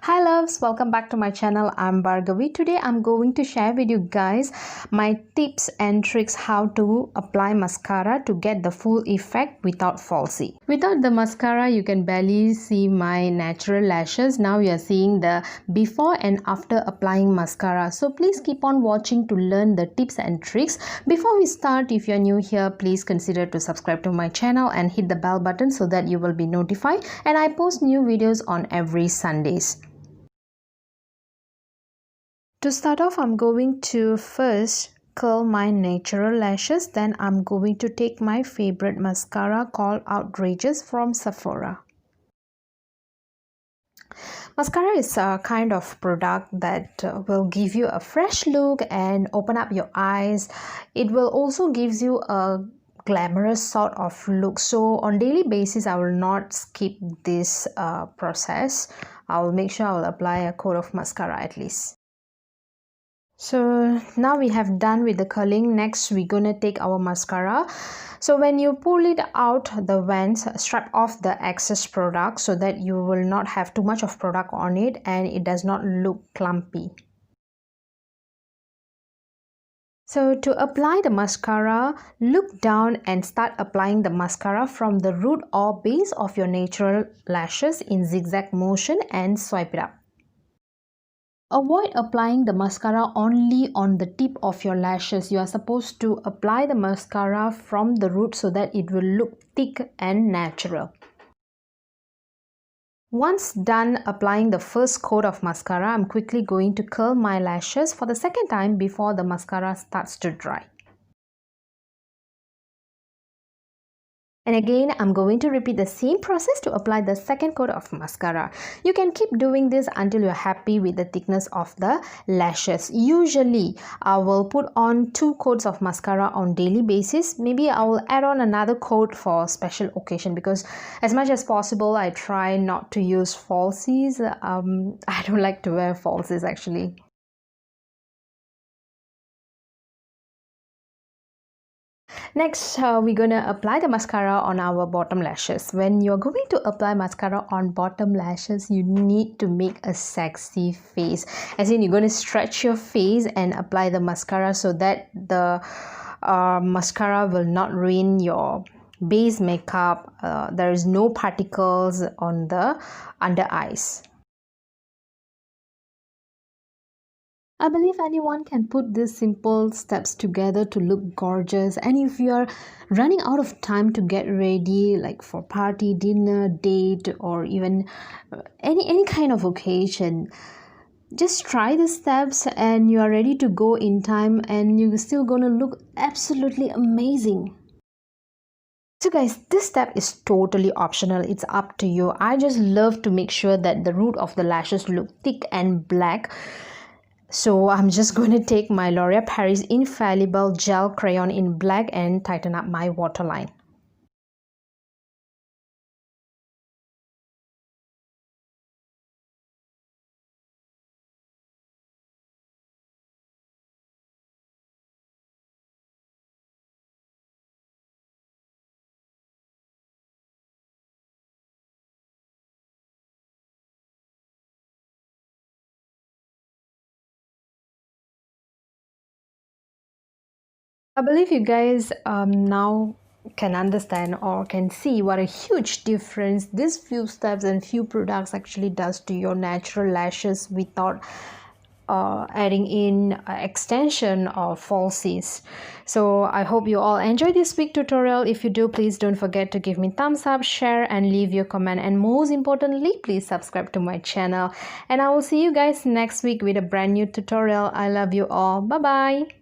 Hi loves, welcome back to my channel. I'm Bhargavi. Today I'm going to share with you guys my tips and tricks how to apply mascara to get the full effect without falsie. Without the mascara, you can barely see my natural lashes. Now you are seeing the before and after applying mascara. So please keep on watching to learn the tips and tricks. Before we start, if you're new here, please consider to subscribe to my channel and hit the bell button so that you will be notified, and I post new videos on every Sundays. To start off, I'm going to first curl my natural lashes. Then I'm going to take my favorite mascara called Outrageous from Sephora. Mascara is a kind of product that will give you a fresh look and open up your eyes. It will also gives you a glamorous sort of look. So on daily basis, I will not skip this process. I will make sure I will apply a coat of mascara at least. So now we have done with the curling. Next we're gonna take our mascara. So when you pull it out the vents, strip off the excess product so that you will not have too much of product on it and it does not look clumpy. So to apply the mascara, look down and start applying the mascara from the root or base of your natural lashes in zigzag motion and swipe it up. Avoid applying the mascara only on the tip of your lashes. You are supposed to apply the mascara from the root so that it will look thick and natural. Once done applying the first coat of mascara, I'm quickly going to curl my lashes for the second time before the mascara starts to dry. And again, I'm going to repeat the same process to apply the second coat of mascara. You can keep doing this until you're happy with the thickness of the lashes. Usually, I will put on 2 coats of mascara on daily basis. Maybe I will add on another coat for special occasion because as much as possible, I try not to use falsies. I don't like to wear falsies actually. Next, we're gonna apply the mascara on our bottom lashes. When you're going to apply mascara on bottom lashes, you need to make a sexy face. As in, you're gonna stretch your face and apply the mascara so that the mascara will not ruin your base makeup. There is no particles on the under eyes. I believe anyone can put these simple steps together to look gorgeous. And if you are running out of time to get ready, like for party, dinner, date, or even any kind of occasion, just try the steps and you are ready to go in time and you're still gonna look absolutely amazing. So guys, this step is totally optional. It's up to you. I just love to make sure that the root of the lashes look thick and black. So I'm just going to take my L'Oreal Paris Infallible Gel Crayon in black and tighten up my waterline. I believe you guys now can understand or can see what a huge difference these few steps and few products actually does to your natural lashes without adding in extension or falsies. So I hope you all enjoy this quick tutorial. If you do, please don't forget to give me thumbs up, share and leave your comment, and most importantly, please subscribe to my channel. And I will see you guys next week with a brand new tutorial. I love you all. Bye bye.